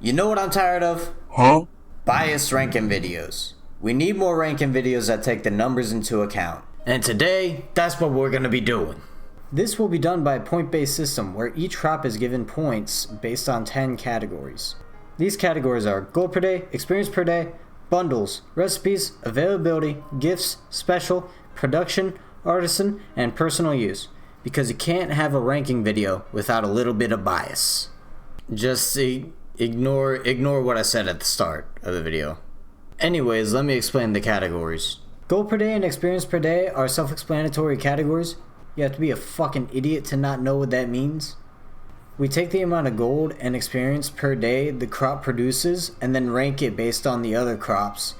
You know what I'm tired of? Huh? Biased ranking videos. We need more ranking videos that take the numbers into account. And today, that's what we're gonna be doing. This will be done by a point-based system where each crop is given points based on 10 categories. These categories are gold per day, experience per day, bundles, recipes, availability, gifts, special, production, artisan, and personal use. Because you can't have a ranking video without a little bit of bias. Just ignore what I said at the start of the video. Anyways, let me explain the categories. Gold per day and experience per day are self-explanatory categories. You have to be a fucking idiot to not know what that means. We take the amount of gold and experience per day the crop produces and then rank it based on the other crops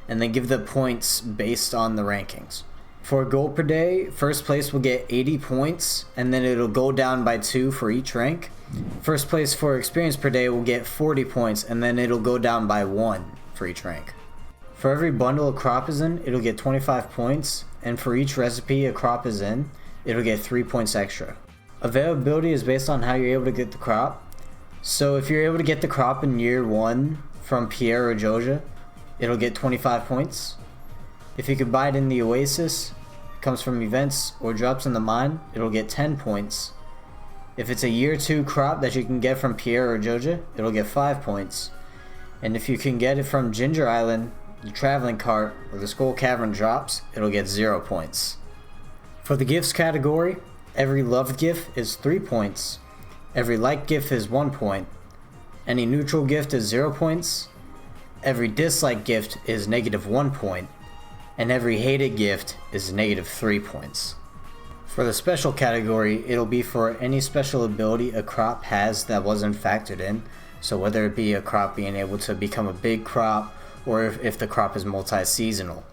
and then give the points based on the rankings. For gold per day, first place will get 80 points and then it'll go down by 2 for each rank. First place for experience per day will get 40 points and then it'll go down by 1 for each rank. For every bundle a crop is in, it'll get 25 points, and for each recipe a crop is in, it'll get 3 points extra. Availability is based on how you're able to get the crop. So if you're able to get the crop in year 1 from Pierre or Joja, it'll get 25 points. If you could buy it in the Oasis, comes from events, or drops in the mine, it'll get 10 points. If it's a year 2 crop that you can get from Pierre or Joja, it'll get 5 points. And if you can get it from Ginger Island, the Traveling Cart, or the Skull Cavern drops, it'll get 0 points. For the gifts category, every loved gift is 3 points. Every liked gift is 1 point. Any neutral gift is 0 points. Every disliked gift is -1 point. And every hated gift is -3 points. For the special category, it'll be for any special ability a crop has that wasn't factored in, so whether it be a crop being able to become a big crop, or if the crop is multi-seasonal.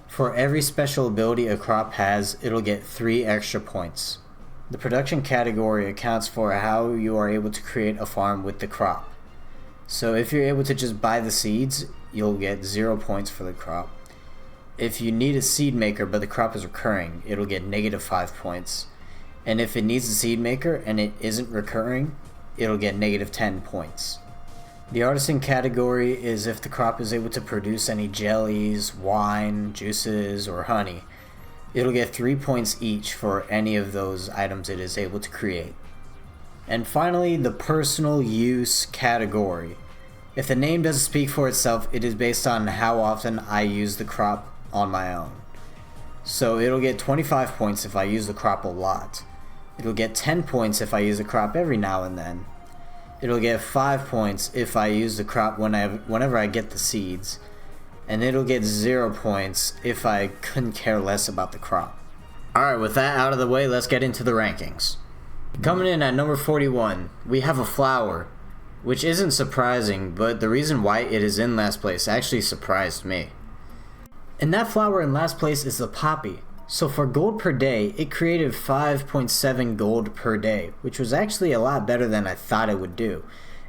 For every special ability a crop has, it'll get 3 extra points. The production category accounts for how you are able to create a farm with the crop. So if you're able to just buy the seeds, you'll get 0 points for the crop. If you need a seed maker but the crop is recurring, it'll get -5 points. And if it needs a seed maker and it isn't recurring, it'll get -10 points. The artisan category is if the crop is able to produce any jellies, wine, juices, or honey. It'll get 3 points each for any of those items it is able to create. And finally, the personal use category. If the name doesn't speak for itself, it is based on how often I use the crop on my own. So it'll get 25 points if I use the crop a lot. It'll get 10 points if I use the crop every now and then. It'll get 5 points if I use the crop whenever I get the seeds. And it'll get 0 points if I couldn't care less about the crop. Alright, with that out of the way, let's get into the rankings. Coming in at number 41, we have a flower, which isn't surprising, but the reason why it is in last place actually surprised me. And that flower in last place is the poppy. So for gold per day, it created 5.7 gold per day, which was actually a lot better than I thought it would do.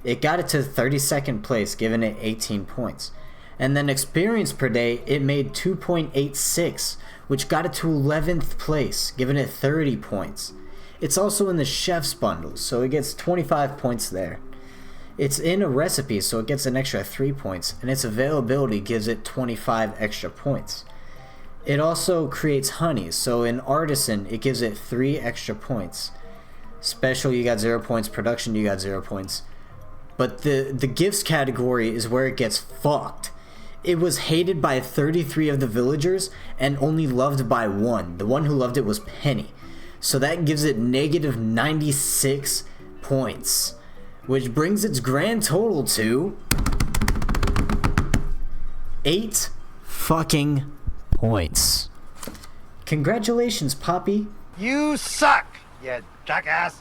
It got it to 32nd place, giving it 18 points. And then experience per day, it made 2.86, which got it to 11th place, giving it 30 points. It's also in the chef's bundle, so it gets 25 points there. It's in a recipe, so it gets an extra 3 points, and its availability gives it 25 extra points. It also creates honey, so in artisan, it gives it 3 extra points. Special, you got 0 points. Production, you got 0 points. But the gifts category is where it gets fucked. It was hated by 33 of the villagers and only loved by 1. The one who loved it was Penny. So that gives it -96 points, which brings its grand total to 8 fucking points. Congratulations, Poppy. You suck, you jackass.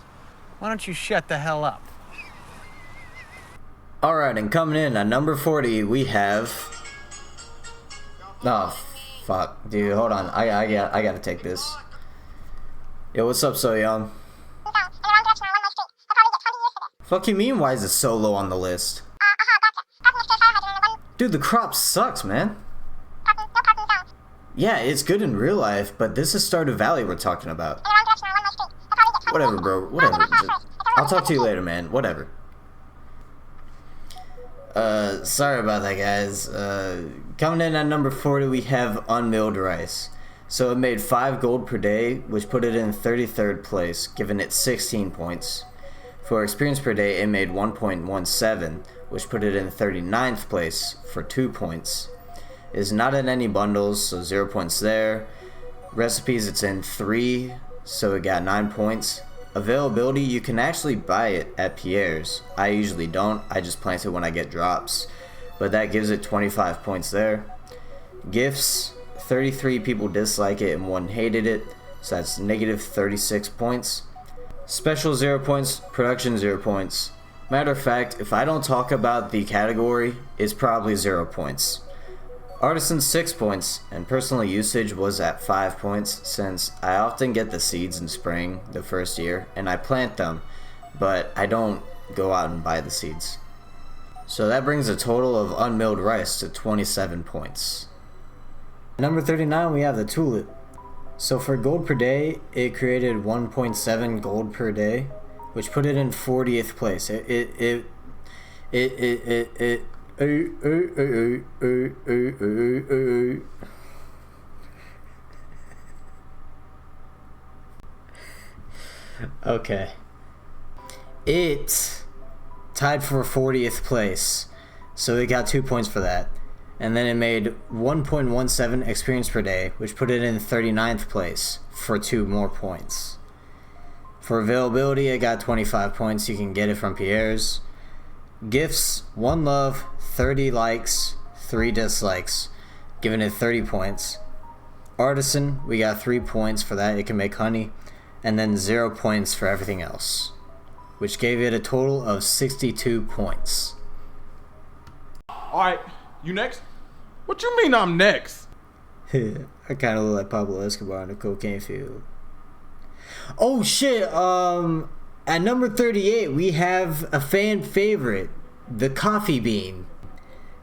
Why don't you shut the hell up? Alright, and coming in at number 40, we have... Oh, fuck. Dude, hold on. I gotta take this. Yo, what's up, So Young? Fuck you mean, why is it so low on the list? Dude, the crop sucks, man. Yeah, it's good in real life, but this is Stardew Valley we're talking about. Whatever, bro. Whatever. I'll talk to you later, man. Whatever. Sorry about that, guys. Coming in at number 40, we have Unmilled rice. So it made 5 gold per day, which put it in 33rd place, giving it 16 points. For experience per day, it made 1.17, which put it in 39th place for 2 points. It is not in any bundles, so 0 points there. Recipes, it's in 3, so it got 9 points. Availability, you can actually buy it at Pierre's. I usually don't, I just plant it when I get drops. But that gives it 25 points there. Gifts, 33 people dislike it and 1 hated it, so that's negative 36 points. Special 0 points, production 0 points. Matter of fact, if I don't talk about the category, it's probably 0 points. Artisan 6 points, and personal usage was at 5 points since I often get the seeds in spring the first year and I plant them, but I don't go out and buy the seeds. So that brings a total of unmilled rice to 27 points. Number 39, we have the Tulip. So for gold per day, it created 1.7 gold per day, which put it in 40th place. Okay. It tied for 40th place, so it got 2 points for that. And then it made 1.17 experience per day, which put it in 39th place for 2 more points. For availability, it got 25 points. You can get it from Pierre's. Gifts, 1 love, 30 likes, 3 dislikes, giving it 30 points. Artisan, we got 3 points for that. It can make honey. And then 0 points for everything else, which gave it a total of 62 points. Alright, you next? What you mean I'm next? I kind of look like Pablo Escobar on the cocaine field. Oh shit, at number 38, we have a fan favorite, the coffee bean.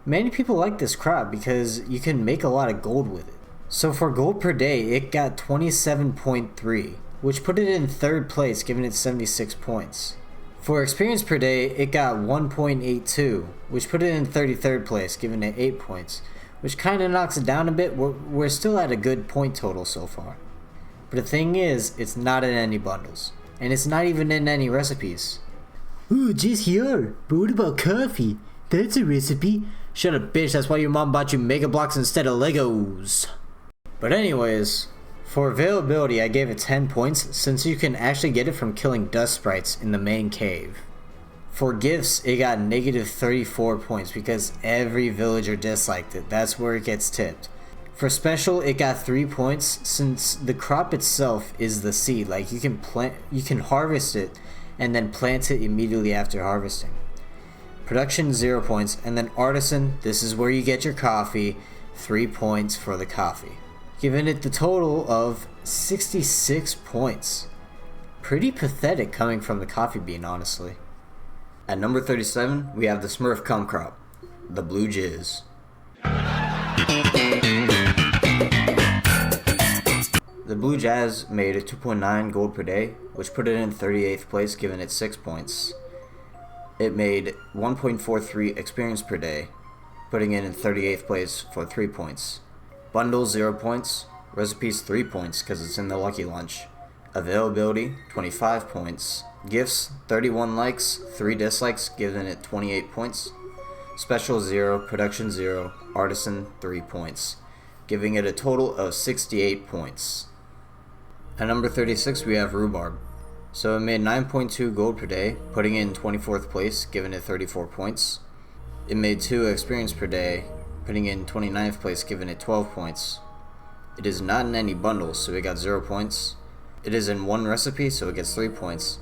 Many people like this crop because you can make a lot of gold with it. So for gold per day, it got 27.3, which put it in 3rd place, giving it 76 points. For experience per day, it got 1.82, which put it in 33rd place, giving it 8 points, which kind of knocks it down a bit. We're still at a good point total so far. But the thing is, it's not in any bundles, and it's not even in any recipes. Ooh, just here, but what about coffee? That's a recipe. Shut up, bitch, that's why your mom bought you Mega Blocks instead of Legos. But anyways, for availability, I gave it 10 points since you can actually get it from killing dust sprites in the main cave. For gifts, it got negative 34 points because every villager disliked it. That's where it gets tipped. For special, it got 3 points since the crop itself is the seed. Like you can harvest it and then plant it immediately after harvesting. Production 0 points, and then artisan, this is where you get your coffee, 3 points for the coffee, giving it the total of 66 points. Pretty pathetic coming from the coffee bean, honestly. At number 37, we have the Smurf cum crop, the blue jizz. The blue jazz made a 2.9 gold per day, which put it in 38th place, giving it 6 points. It made 1.43 experience per day, putting it in 38th place for 3 points. Bundles 0 points, recipes 3 points because it's in the lucky lunch. Availability 25 points. Gifts 31 likes, 3 dislikes, giving it 28 points. Special 0, production 0, artisan 3 points, giving it a total of 68 points. At number 36, we have Rhubarb. So it made 9.2 gold per day, putting it in 24th place, giving it 34 points. It made 2 experience per day, putting it in 29th place, giving it 12 points. It is not in any bundles, so it got 0 points. It is in 1 recipe, so it gets 3 points.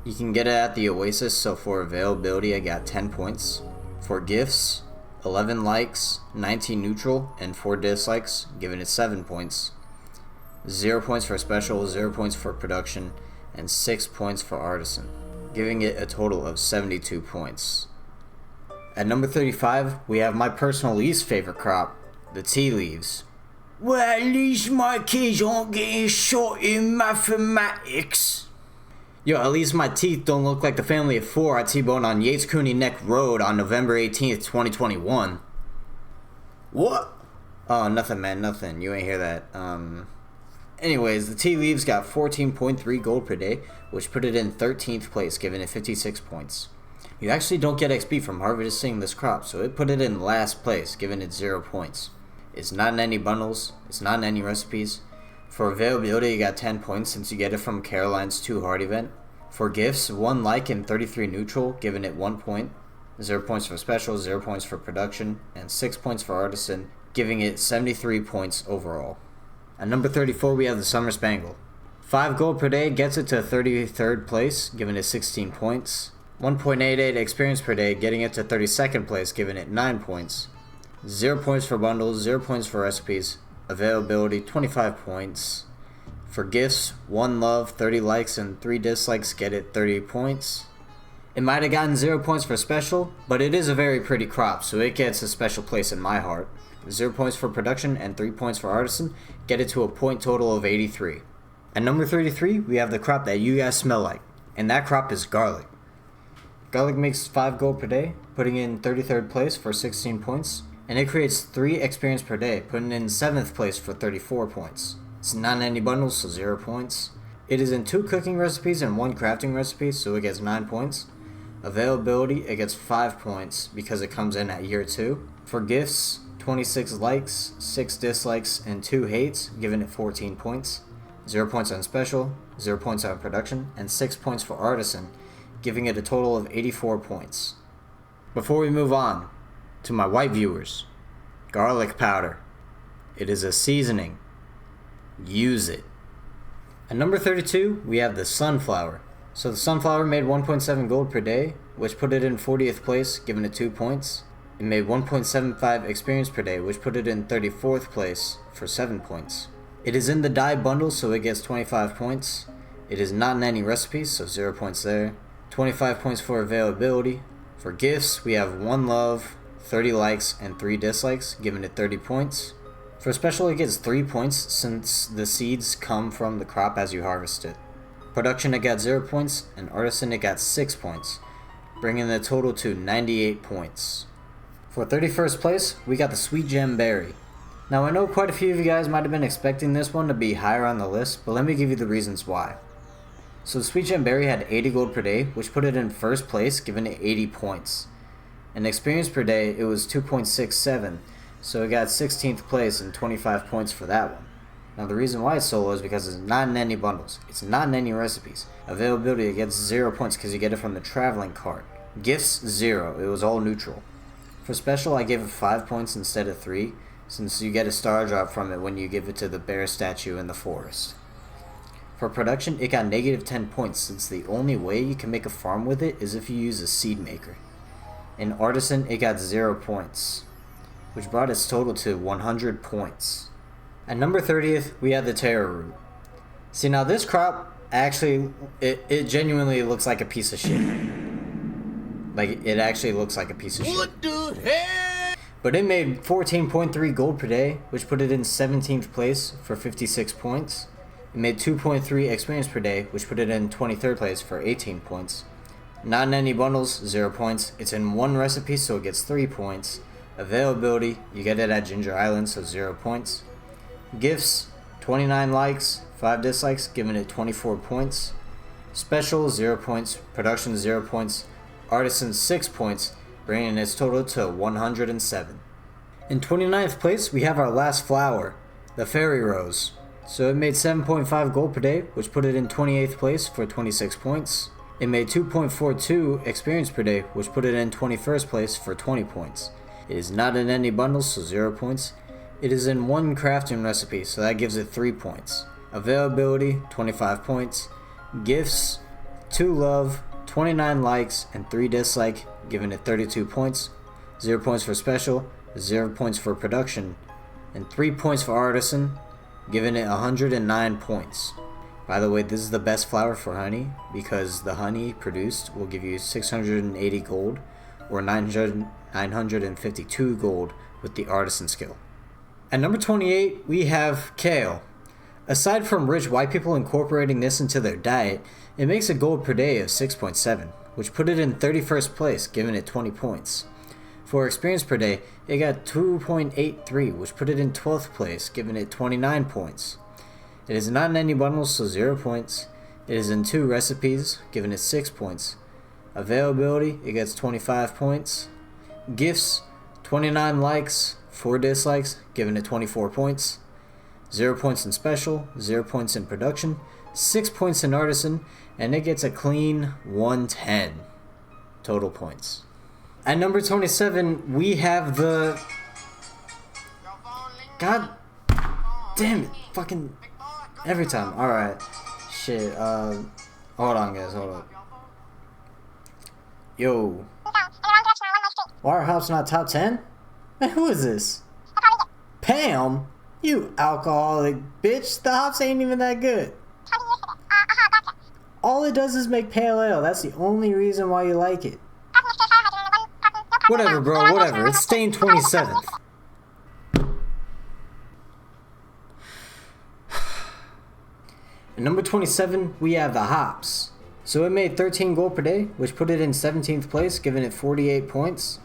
You can get it at the Oasis, so for availability I got 10 points. For gifts, 11 likes, 19 neutral, and 4 dislikes, giving it 7 points. 0 points for special, 0 points for production, and 6 points for artisan, giving it a total of 72 points. At number 35, we have my personal least favorite crop, the tea leaves. Well, at least my kids aren't getting shot in mathematics. Yo, at least my teeth don't look like the family of four I T-boned on Yates Cooney Neck Road on November 18th, 2021. What? Oh, nothing, man, nothing. You ain't hear that. Anyways, the tea leaves got 14.3 gold per day, which put it in 13th place, giving it 56 points. You actually don't get XP from harvesting this crop, so it put it in last place, giving it 0 points. It's not in any bundles, it's not in any recipes. For availability, you got 10 points since you get it from Caroline's 2 Hard event. For gifts, 1 like and 33 neutral, giving it 1 point. 0 points for special, 0 points for production, and 6 points for artisan, giving it 73 points overall. At number 34, we have the Summer Spangle. 5 gold per day gets it to 33rd place, giving it 16 points. 1.88 experience per day, getting it to 32nd place, giving it 9 points. 0 points for bundles, 0 points for recipes. Availability, 25 points. For gifts, 1 love, 30 likes, and 3 dislikes get it 30 points. It might have gotten 0 points for special, but it is a very pretty crop, so it gets a special place in my heart. 0 points for production and 3 points for artisan, get it to a point total of 83. At number 33, we have the crop that you guys smell like, and that crop is garlic. Garlic makes 5 gold per day, putting in 33rd place for 16 points, and it creates 3 experience per day, putting in 7th place for 34 points. It's not in any bundles, so 0 points. It is in 2 cooking recipes and 1 crafting recipe, so it gets 9 points. Availability, it gets 5 points because it comes in at year 2. For gifts, 26 likes, 6 dislikes, and 2 hates, giving it 14 points. 0 points on special, 0 points on production, and 6 points for artisan, giving it a total of 84 points. Before we move on, to my white viewers, garlic powder. It is a seasoning. Use it. At number 32, we have the sunflower. So the sunflower made 1.7 gold per day, which put it in 40th place, giving it 2 points. It made 1.75 experience per day, which put it in 34th place for 7 points. It is in the dye bundle, so it gets 25 points. It is not in any recipes, so 0 points there. 25 points for availability. For gifts, we have 1 love, 30 likes, and 3 dislikes, giving it 30 points. For special, it gets 3 points since the seeds come from the crop as you harvest it. Production, it got 0 points, and artisan, it got 6 points, bringing the total to 98 points. For 31st place, we got the Sweet Gem Berry. Now I know quite a few of you guys might have been expecting this one to be higher on the list, but let me give you the reasons why. So the Sweet Gem Berry had 80 gold per day, which put it in first place, giving it 80 points. And experience per day, it was 2.67, so it got 16th place and 25 points for that one. Now the reason why it's so low is because it's not in any bundles, it's not in any recipes. Availability, it gets 0 points because you get it from the traveling cart. Gifts, 0, it was all neutral. For special, I gave it 5 points instead of 3, since you get a star drop from it when you give it to the bear statue in the forest. For production, it got negative 10 points, since the only way you can make a farm with it is if you use a seed maker. In artisan, it got 0 points, which brought its total to 100 points. At number 30th, we had the Taro root. See, now this crop, actually, it genuinely looks like a piece of shit. Like, it actually looks like a piece of shit. What the hell? But it made 14.3 gold per day, which put it in 17th place for 56 points. It made 2.3 experience per day, which put it in 23rd place for 18 points. Not in any bundles, 0 points. It's in 1 recipe, so it gets 3 points. Availability, you get it at Ginger Island, so 0 points. Gifts, 29 likes, 5 dislikes, giving it 24 points. Special, 0 points. Production, 0 points. Artisan, 6 points, bringing its total to 107. In 29th place, we have our last flower, the Fairy Rose. So it made 7.5 gold per day, which put it in 28th place for 26 points. It made 2.42 experience per day, which put it in 21st place for 20 points. It is not in any bundles, so 0 points. It is in 1 crafting recipe, so that gives it 3 points. Availability, 25 points. Gifts, 2 love, 29 likes, and 3 dislike, giving it 32 points. 0 points for special, 0 points for production, and 3 points for artisan, giving it 109 points. By the way, this is the best flower for honey, because the honey produced will give you 680 gold, or 952 gold with the artisan skill. At number 28, we have Kale. Aside from rich white people incorporating this into their diet, it makes a gold per day of 6.7, which put it in 31st place, giving it 20 points. For experience per day, it got 2.83, which put it in 12th place, giving it 29 points. It is not in any bundles, so 0 points. It is in 2 recipes, giving it 6 points. Availability, it gets 25 points. Gifts, 29 likes, 4 dislikes, giving it 24 points. 0 points in special, 0 points in production, 6 points in artisan, and it gets a clean 110 total points. At number 27, we have the... God damn it, fucking every time. Alright, shit, hold on guys, hold up. Yo. Why are hops not top 10? Man, who is this? Pam? You alcoholic bitch, the hops ain't even that good. All it does is make pale ale, that's the only reason why you like it. Whatever bro, whatever, it's staying 27th. At number 27, we have the hops. So it made 13 gold per day, which put it in 17th place, giving it 48 points.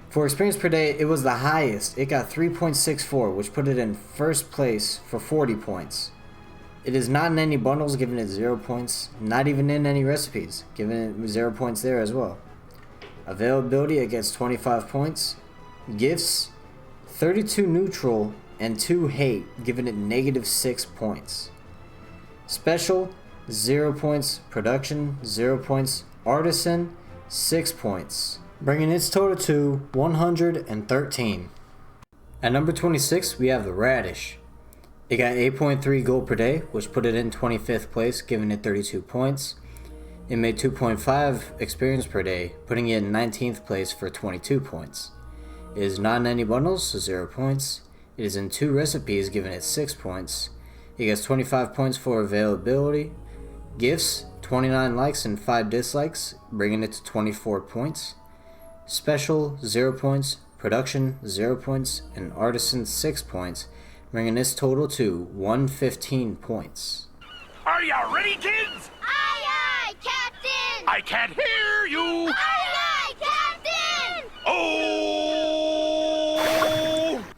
For experience per day, it was the highest. It got 3.64, which put it in first place for 40 points. It is not in any bundles, giving it 0 points. Not even in any recipes, giving it 0 points there as well. Availability, it gets 25 points. Gifts, 32 neutral and 2 hate, giving it negative 6 points. Special, 0 points. Production, 0 points. Artisan, 6 points. Bringing its total to 113. At number 26, we have the Radish. It got 8.3 gold per day, which put it in 25th place, giving it 32 points. It made 2.5 experience per day, putting it in 19th place for 22 points. It is not in any bundles, so 0 points. It is in 2 recipes, giving it 6 points. It gets 25 points for availability. Gifts, 29 likes and 5 dislikes, bringing it to 24 points. Special, 0 points. Production, 0 points. And artisan, 6 points, bringing this total to 115 points. Are you ready, kids? Aye, aye, Captain! I can't hear you! Aye, aye, Captain! Oh!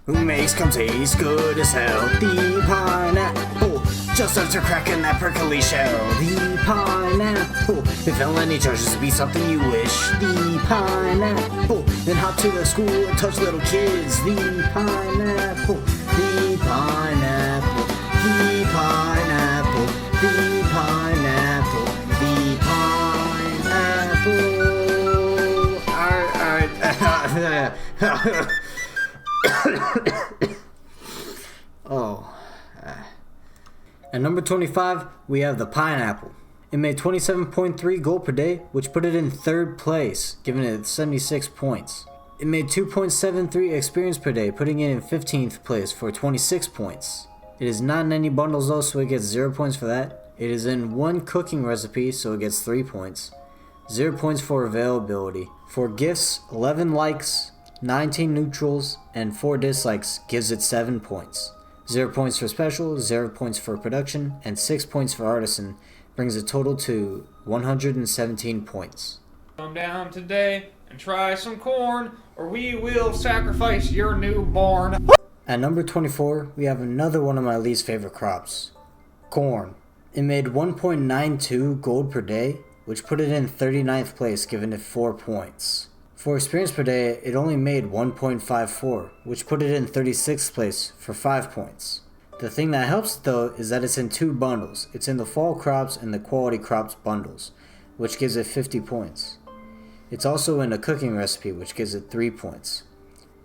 Who makes come taste good as hell? The pineapple, just after cracking that prickly shell. The pineapple, if any charges be something you wish. The pineapple, then hop to the school and touch little kids. The pineapple, the pineapple, the pineapple, the pineapple, the pineapple. Oh. At number 25, we have the pineapple. It made 27.3 gold per day, which put it in 3rd place, giving it 76 points. It made 2.73 experience per day, putting it in 15th place for 26 points. It is not in any bundles though, so it gets 0 points for that. It is in 1 cooking recipe, so it gets 3 points. 0 points for availability. For gifts, 11 likes, 19 neutrals, and 4 dislikes gives it 7 points. 0 points for special, 0 points for production, and 6 points for artisan, brings a total to 117 points. Come down today and try some corn, or we will sacrifice your newborn. At number 24, we have another one of my least favorite crops, corn. It made 1.92 gold per day, which put it in 39th place, giving it 4 points. For experience per day, it only made 1.54, which put it in 36th place for 5 points. The thing that helps though is that it's in 2 bundles. It's in the fall crops and the quality crops bundles, which gives it 50 points. It's also in a cooking recipe, which gives it 3 points.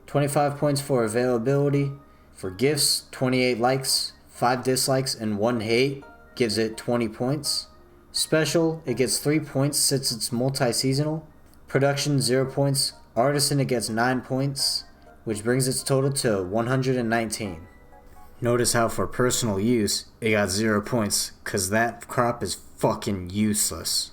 25 points for availability. For gifts, 28 likes, 5 dislikes, and 1 hate gives it 20 points. Special, it gets 3 points since it's multi-seasonal. Production, 0 points. Artisan, it gets 9 points, which brings its total to 119. Notice how for personal use, it got 0 points, cause that crop is fucking useless.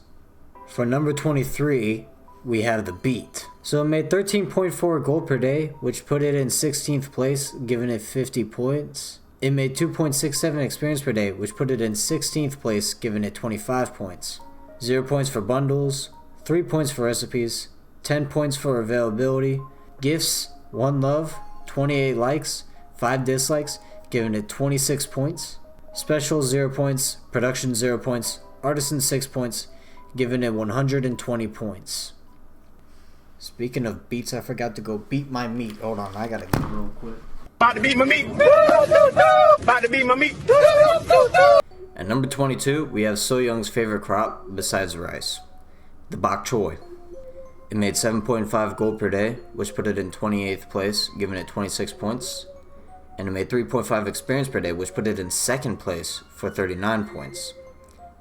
For number 23, we have the Beet. So it made 13.4 gold per day, which put it in 16th place, giving it 50 points. It made 2.67 experience per day, which put it in 16th place, giving it 25 points. 0 points for bundles, 3 points for recipes, 10 points for availability, gifts, 1 love, 28 likes, 5 dislikes, giving it 26 points. Special 0 points, production 0 points, artisan 6 points, giving it 120 points. Speaking of beets, I forgot to go beat my meat. Hold on, I gotta go real quick. About to beat my meat. About to beat my meat. At number 22, we have So Young's favorite crop besides rice, the bok choy. It made 7.5 gold per day, which put it in 28th place, giving it 26 points. And it made 3.5 experience per day, which put it in 2nd place for 39 points.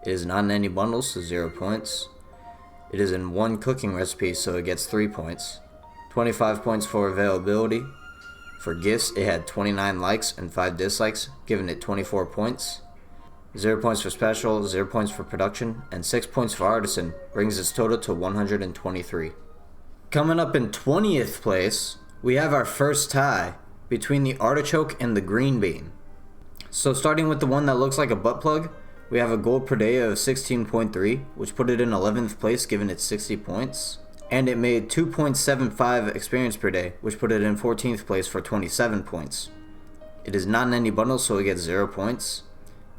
It is not in any bundles, so 0 points. It is in 1 cooking recipe, so it gets 3 points. 25 points for availability. For gifts, it had 29 likes and 5 dislikes, giving it 24 points. 0 points for special, 0 points for production, and 6 points for artisan, brings its total to 123. Coming up in 20th place, we have our first tie between the artichoke and the green bean. So starting with the one that looks like a butt plug, we have a gold per day of 16.3, which put it in 11th place, giving it 60 points. And it made 2.75 experience per day, which put it in 14th place for 27 points. It is not in any bundles, so it gets 0 points.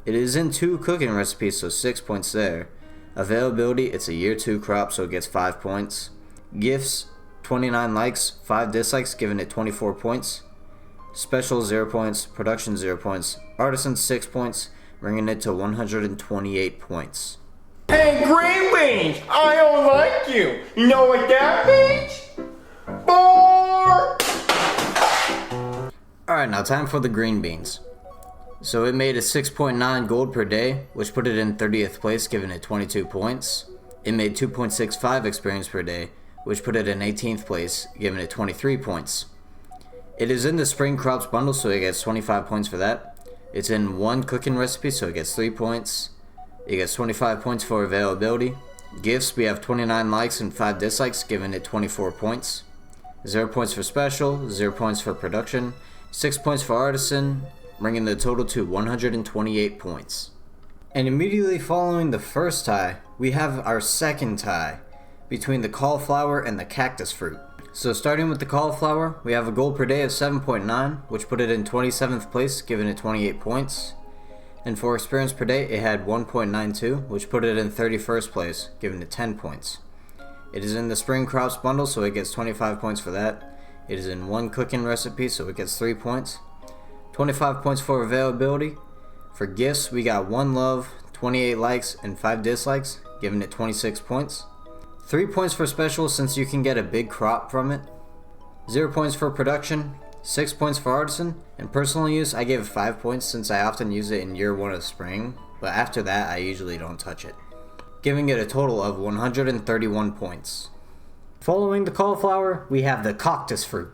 It is in 2 cooking recipes, so 6 points there. Availability, it's a year 2 crop, so it gets 5 points. Gifts, 29 likes, 5 dislikes, giving it 24 points. Special 0 points, production 0 points, artisan 6 points, bringing it to 128 points. Hey, green beans, I don't like you. You know what that means? Boar! Alright, now time for the green beans. So it made a 6.9 gold per day, which put it in 30th place, giving it 22 points. It made 2.65 experience per day, which put it in 18th place, giving it 23 points. It is in the spring crops bundle, so it gets 25 points for that. It's in 1 cooking recipe, so it gets 3 points. It gets 25 points for availability. Gifts, we have 29 likes and 5 dislikes, giving it 24 points. 0 points for special, 0 points for production, 6 points for artisan, bringing the total to 128 points. And immediately following the first tie, we have our second tie between the cauliflower and the cactus fruit. So starting with the cauliflower, we have a gold per day of 7.9, which put it in 27th place, giving it 28 points. And for experience per day, it had 1.92, which put it in 31st place, giving it 10 points. It is in the spring crops bundle, so it gets 25 points for that. It is in 1 cooking recipe, so it gets 3 points. 25 points for availability. For gifts, we got 1 love, 28 likes, and 5 dislikes, giving it 26 points. 3 points for special, since you can get a big crop from it. 0 points for production, 6 points for artisan, and personal use, I gave it 5 points since I often use it in year 1 of spring, but after that I usually don't touch it, giving it a total of 131 points. Following the cauliflower, we have the cactus fruit.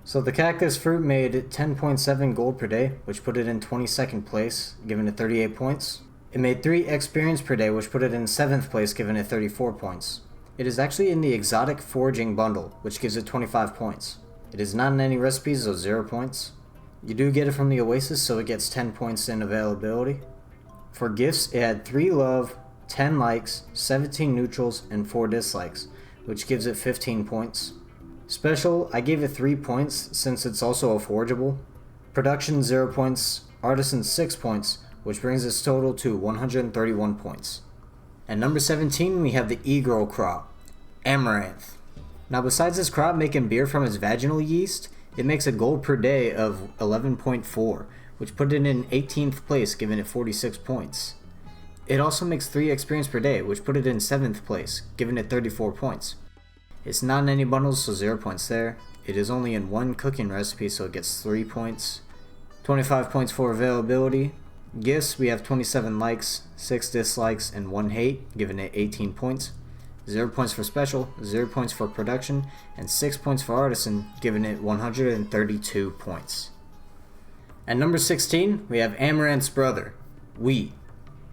So the cactus fruit made 10.7 gold per day, which put it in 22nd place, giving it 38 points. It made 3 experience per day, which put it in 7th place, giving it 34 points. It is actually in the exotic foraging bundle, which gives it 25 points. It is not in any recipes, so 0 points. You do get it from the Oasis, so it gets 10 points in availability. For gifts, it had 3 love, 10 likes, 17 neutrals, and 4 dislikes, which gives it 15 points. Special, I gave it 3 points since it's also a forageable. Production 0 points, artisan 6 points, which brings its total to 131 points. At number 17, we have the e-girl crop, Amaranth. Now besides this crop making beer from its vaginal yeast, it makes a gold per day of 11.4, which put it in 18th place, giving it 46 points. It also makes 3 experience per day, which put it in 7th place, giving it 34 points. It's not in any bundles, so 0 points there. It is only in 1 cooking recipe, so it gets 3 points. 25 points for availability. Gifts, we have 27 likes, 6 dislikes, and 1 hate, giving it 18 points. 0 points for special, 0 points for production, and 6 points for artisan, giving it 132 points. At number 16, we have Amaranth's brother, Wheat.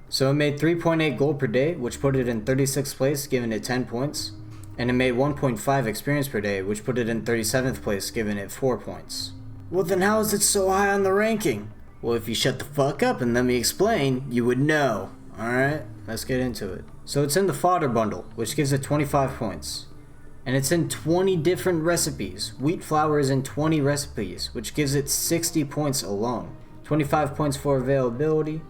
So it made 3.8 gold per day, which put it in 36th place, giving it 10 points. And it made 1.5 experience per day, which put it in 37th place, giving it 4 points. Well then how is it so high on the ranking? Well, if you shut the fuck up and let me explain, you would know. Alright, let's get into it. So it's in the fodder bundle, which gives it 25 points. And it's in 20 different recipes. Wheat flour is in 20 recipes, which gives it 60 points alone. 25 points for availability.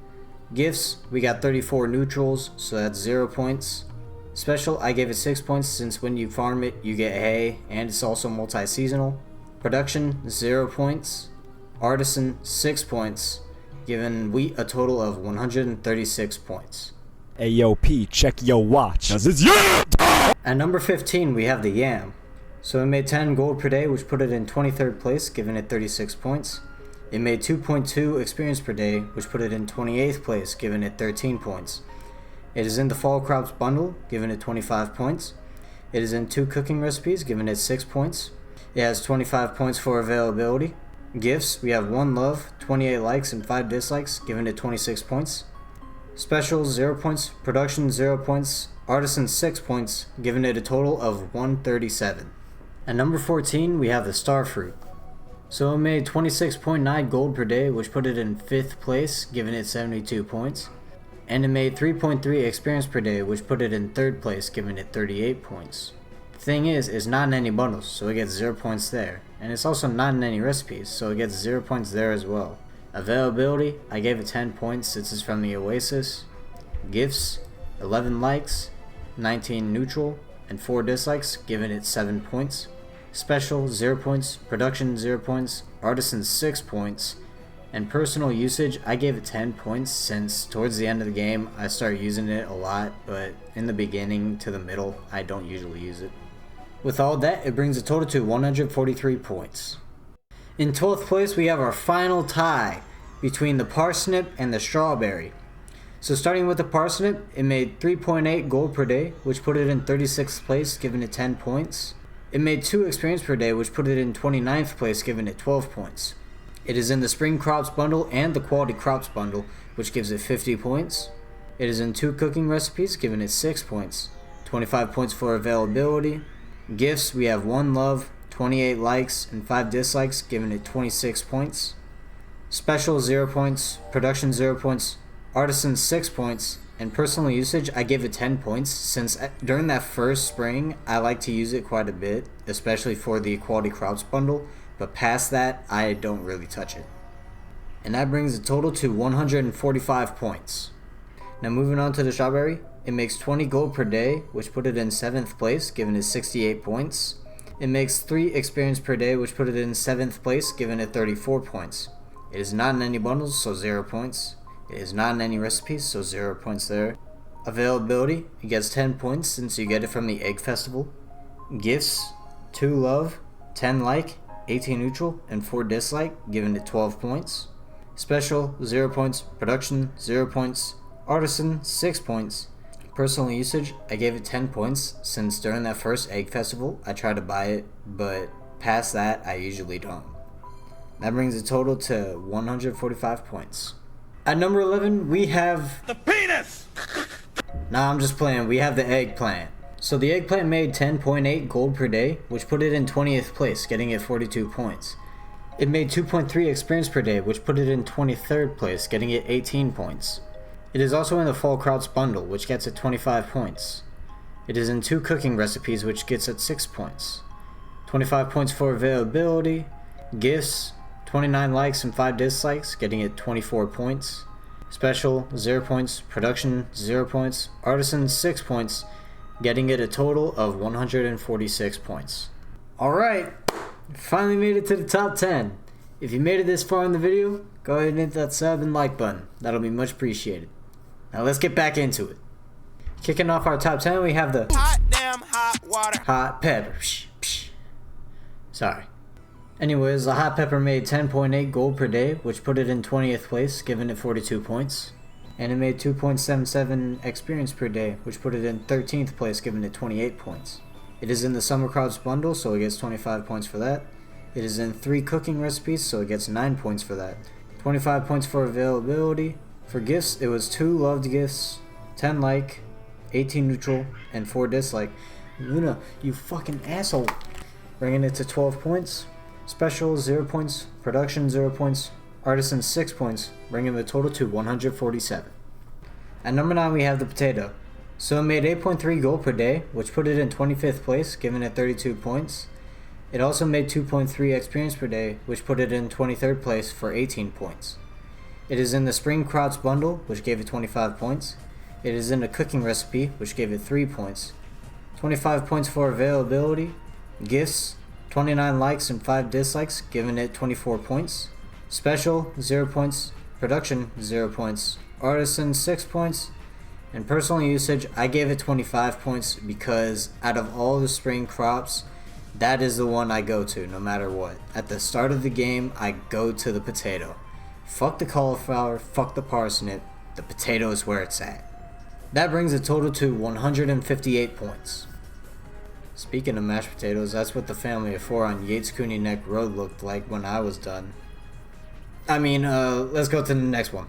Gifts, we got 34 neutrals, so that's 0 points. Special, I gave it 6 points since when you farm it, you get hay, and it's also multi-seasonal. Production, 0 points. Artisan, 6 points, giving wheat a total of 136 points. Hey yo P, check your watch. At number 15, we have the yam. So it made 10 gold per day, which put it in 23rd place, giving it 36 points. It made 2.2 experience per day, which put it in 28th place, giving it 13 points. It is in the fall crops bundle, giving it 25 points. It is in 2 cooking recipes, giving it 6 points. It has 25 points for availability. Gifts, we have 1 love, 28 likes, and 5 dislikes, giving it 26 points. Specials, 0 points. Production, 0 points. Artisan, 6 points, giving it a total of 137. At number 14, we have the Starfruit. So it made 26.9 gold per day, which put it in 5th place, giving it 72 points. And it made 3.3 experience per day, which put it in 3rd place, giving it 38 points. The thing is, it's not in any bundles, so it gets 0 points there. And it's also not in any recipes, so it gets 0 points there as well. Availability, I gave it 10 points since it's from the Oasis. Gifts, 11 likes, 19 neutral, and 4 dislikes, giving it 7 points. Special, 0 points. Production, 0 points. Artisan, 6 points. And personal usage, I gave it 10 points since towards the end of the game I started using it a lot, but in the beginning to the middle I don't usually use it. With all that, it brings the total to 143 points. In 12th place, we have our final tie between the parsnip and the strawberry. So starting with the parsnip, it made 3.8 gold per day, which put it in 36th place, giving it 10 points. It made 2 experience per day, which put it in 29th place, giving it 12 points. It is in the spring crops bundle and the quality crops bundle, which gives it 50 points. It is in 2 cooking recipes, giving it 6 points. 25 points for availability. Gifts, we have 1 love, 28 likes, and 5 dislikes, giving it 26 points. Special, 0 points. Production, 0 points. Artisan, 6 points. And personal usage, I gave it 10 points since during that first spring, I like to use it quite a bit, especially for the quality crops bundle, but past that, I don't really touch it. And that brings the total to 145 points. Now moving on to the strawberry, it makes 20 gold per day, which put it in 7th place, giving it 68 points. It makes 3 experience per day, which put it in 7th place, giving it 34 points. It is not in any bundles, so 0 points. It is not in any recipes, so 0 points there. Availability, it gets 10 points since you get it from the Egg Festival. Gifts, 2 love, 10 like, 18 neutral, and 4 dislike, giving it 12 points. Special, 0 points. Production, 0 points. Artisan, 6 points. Personal usage, I gave it 10 points since during that first Egg Festival I tried to buy it, but past that I usually don't. That brings the total to 145 points. At number 11 we have The penis! Nah, I'm just playing. We have the Eggplant. So the Eggplant made 10.8 gold per day, which put it in 20th place, getting it 42 points. It made 2.3 experience per day, which put it in 23rd place, getting it 18 points. It is also in the Fall Krauts bundle, which gets it 25 points. It is in 2 cooking recipes, which gets it 6 points. 25 points for availability. Gifts, 29 likes and 5 dislikes, getting it 24 points. Special, 0 points. Production, 0 points. Artisan, 6 points, getting it a total of 146 points. Alright, finally made it to the top 10. If you made it this far in the video, go ahead and hit that sub and like button. That'll be much appreciated. Now let's get back into it. Kicking off our top 10, we have the Hot damn hot water. hot pepper. Psh, psh. Sorry. Anyways, the hot pepper made 10.8 gold per day, which put it in 20th place, giving it 42 points. And it made 2.77 experience per day, which put it in 13th place, giving it 28 points. It is in the Summer Crops bundle, so it gets 25 points for that. It is in 3 cooking recipes, so it gets 9 points for that. 25 points for availability. For gifts, it was 2 loved gifts, 10 like, 18 neutral, and 4 dislike. Luna, you fucking asshole. Bringing it to 12 points. Special, 0 points. Production, 0 points. Artisan 6 points, bringing the total to 147. At number 9 we have the potato. So it made 8.3 gold per day, which put it in 25th place, giving it 32 points. It also made 2.3 experience per day, which put it in 23rd place for 18 points. It is in the spring crops bundle, which gave it 25 points. It is in the cooking recipe, which gave it 3 points. 25 points for availability. Gifts, 29 likes and 5 dislikes, giving it 24 points. Special, 0 points. Production, 0 points. Artisan, 6 points. And personal usage, I gave it 25 points because out of all the spring crops, that is the one I go to no matter what. At the start of the game, I go to the potato. Fuck the cauliflower, fuck the parsnip, the potato is where it's at. That brings the total to 158 points. Speaking of mashed potatoes, that's what the family of 4 on Yates Cooney Neck Road looked like when I was done. Let's go to the next one.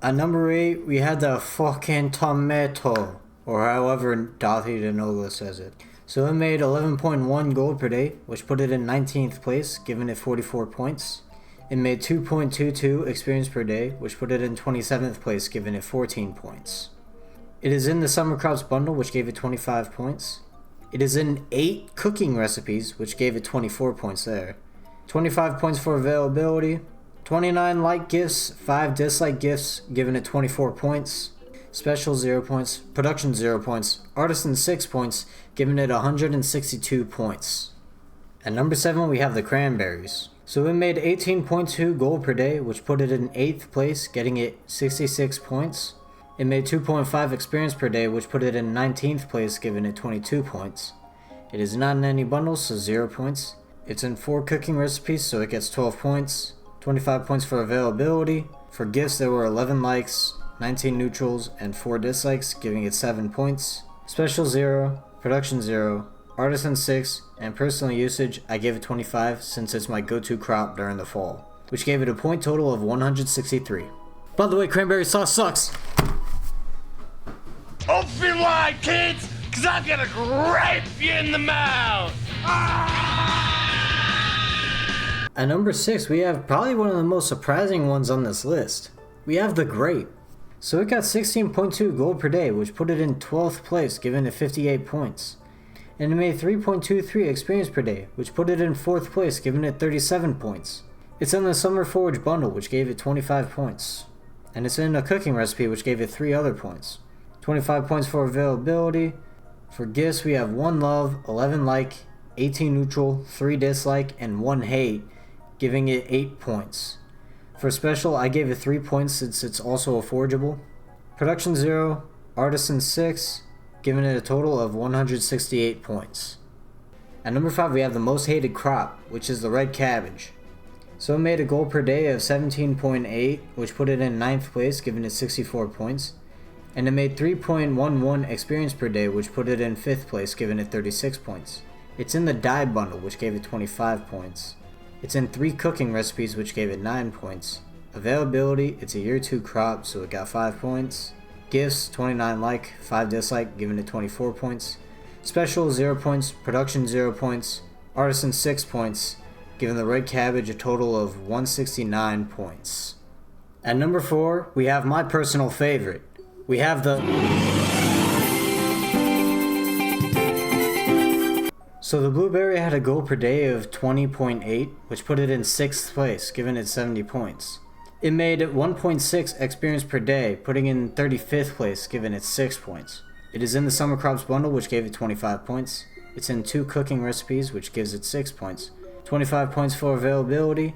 At number 8, we had the fucking tomato, or however Dothy Denola says it. So it made 11.1 gold per day, which put it in 19th place, giving it 44 points. It made 2.22 experience per day, which put it in 27th place, giving it 14 points. It is in the summer crops bundle, which gave it 25 points. It is in 8 cooking recipes, which gave it 24 points there. 25 points for availability. 29 like gifts, 5 dislike gifts, giving it 24 points. Special 0 points, production 0 points, artisan 6 points, giving it 162 points. At number 7 we have the cranberries. So it made 18.2 gold per day, which put it in 8th place, getting it 66 points. It made 2.5 experience per day, which put it in 19th place, giving it 22 points. It is not in any bundles, so 0 points. It's in 4 cooking recipes, so it gets 12 points. 25 points for availability. For gifts, there were 11 likes, 19 neutrals, and 4 dislikes, giving it 7 points. Special 0, production 0, artisan 6, and personal usage, I gave it 25 since it's my go-to crop during the fall, which gave it a point total of 163. By the way, cranberry sauce sucks! Open wide, kids, cause I'm gonna grape you in the mouth! At number 6, we have probably one of the most surprising ones on this list. We have the Grape. So it got 16.2 gold per day, which put it in 12th place, giving it 58 points. And it made 3.23 experience per day, which put it in 4th place, giving it 37 points. It's in the Summer Forage bundle, which gave it 25 points. And it's in a cooking recipe, which gave it 3 other points. 25 points for availability. For gifts, we have 1 love, 11 like, 18 neutral, 3 dislike, and 1 hate, giving it 8 points. For special, I gave it 3 points since it's also a forageable. Production 0, artisan 6, giving it a total of 168 points. At number 5, we have the most hated crop, which is the red cabbage. So it made a gold per day of 17.8, which put it in 9th place, giving it 64 points. And it made 3.11 experience per day, which put it in 5th place, giving it 36 points. It's in the dye bundle, which gave it 25 points. It's in 3 cooking recipes, which gave it 9 points. Availability, it's a year 2 crop, so it got 5 points. Gifts, 29 like, 5 dislike, giving it 24 points. Special, 0 points. Production, 0 points. Artisan, 6 points, giving the red cabbage a total of 169 points. At number 4, we have my personal favorite. We have the... So the blueberry had a gold per day of 20.8, which put it in 6th place, giving it 70 points. It made 1.6 experience per day, putting it in 35th place, giving it 6 points. It is in the summer crops bundle, which gave it 25 points. It's in 2 cooking recipes, which gives it 6 points. 25 points for availability.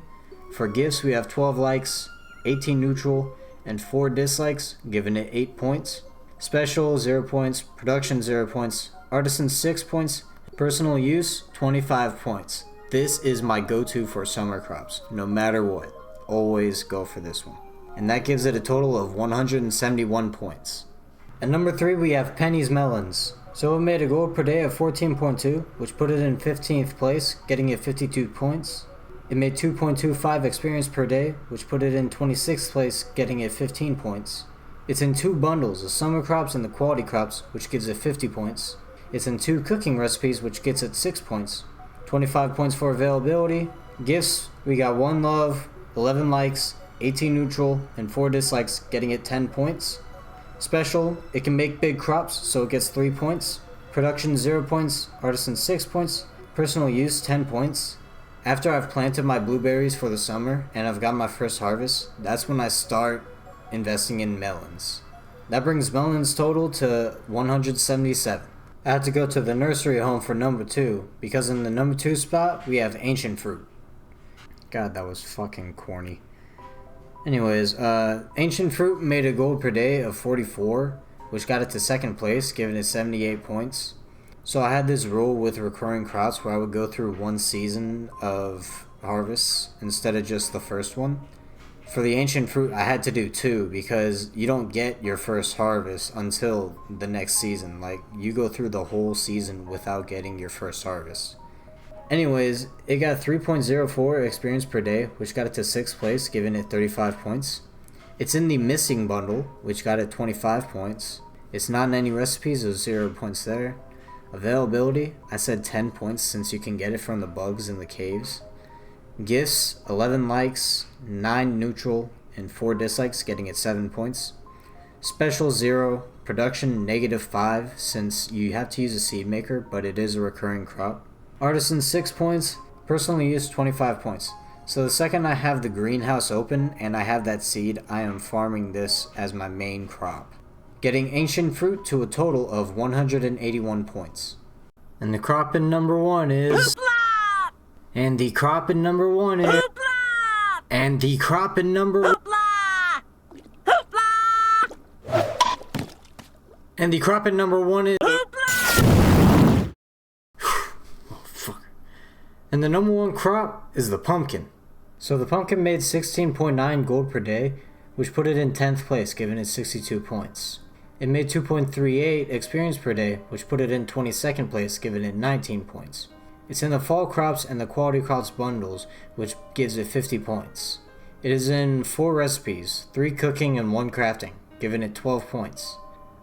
For gifts, we have 12 likes, 18 neutral, and 4 dislikes, giving it 8 points. Special, 0 points. Production, 0 points. Artisan, 6 points. Personal use, 25 points. This is my go-to for summer crops, no matter what. Always go for this one. And that gives it a total of 171 points. At number 3, we have Penny's Melons. So it made a gold per day of 14.2, which put it in 15th place, getting it 52 points. It made 2.25 experience per day, which put it in 26th place, getting it 15 points. It's in 2 bundles, the summer crops and the quality crops, which gives it 50 points. It's in 2 cooking recipes, which gets it 6 points. 25 points for availability. Gifts, we got 1 love, 11 likes, 18 neutral, and 4 dislikes, getting it 10 points. Special, it can make big crops, so it gets 3 points. Production 0 points, artisan 6 points, personal use 10 points. After I've planted my blueberries for the summer and I've got my first harvest, that's when I start investing in melons. That brings melons total to 177. I had to go to the nursery home for number 2, because in the number 2 spot, we have ancient fruit. God, that was fucking corny. Anyways, ancient fruit made a gold per day of 44, which got it to 2nd place, giving it 78 points. So I had this rule with recurring crops where I would go through 1 season of harvests instead of just the first one. For the ancient fruit, I had to do 2 because you don't get your first harvest until the next season. Like, you go through the whole season without getting your first harvest. Anyways, it got 3.04 experience per day, which got it to 6th place, giving it 35 points. It's in the missing bundle, which got it 25 points. It's not in any recipes, so 0 points there. Availability, I said 10 points since you can get it from the bugs in the caves. Gifts, 11 likes, 9 neutral, and 4 dislikes, getting it 7 points. Special 0, production -5 since you have to use a seed maker, but it is a recurring crop. Artisan 6 points, personal use 25 points. So the second I have the greenhouse open and I have that seed, I am farming this as my main crop. Getting ancient fruit to a total of 181 points. And the crop in number 1 is... And the crop in number 1 is... And the crop in number... And the crop in number 1 is... Oh, fuck. And the number 1 crop is the pumpkin. So the pumpkin made 16.9 gold per day, which put it in 10th place, giving it 62 points. It made 2.38 experience per day, which put it in 22nd place, giving it 19 points. It's in the fall crops and the quality crops bundles, which gives it 50 points. It is in 4 recipes, 3 cooking and 1 crafting, giving it 12 points.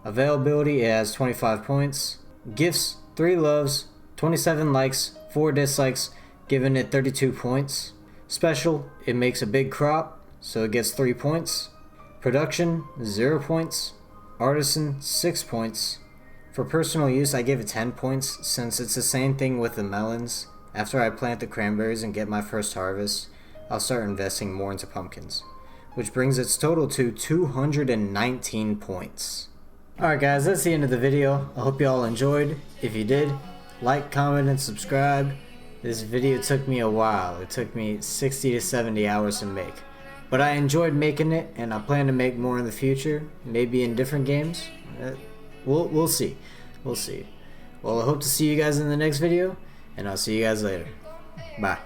Availability, it has 25 points. Gifts, 3 loves, 27 likes, 4 dislikes, giving it 32 points. Special, it makes a big crop, so it gets 3 points. Production, 0 points. Artisan, 6 points. For personal use, I give it 10 points, since it's the same thing with the melons. After I plant the cranberries and get my first harvest, I'll start investing more into pumpkins, which brings its total to 219 points. Alright guys, that's the end of the video. I hope you all enjoyed. If you did, like, comment, and subscribe. This video took me a while. It took me 60 to 70 hours to make. But I enjoyed making it, and I plan to make more in the future, maybe in different games. We'll see. We'll see. Well, I hope to see you guys in the next video, and I'll see you guys later. Bye.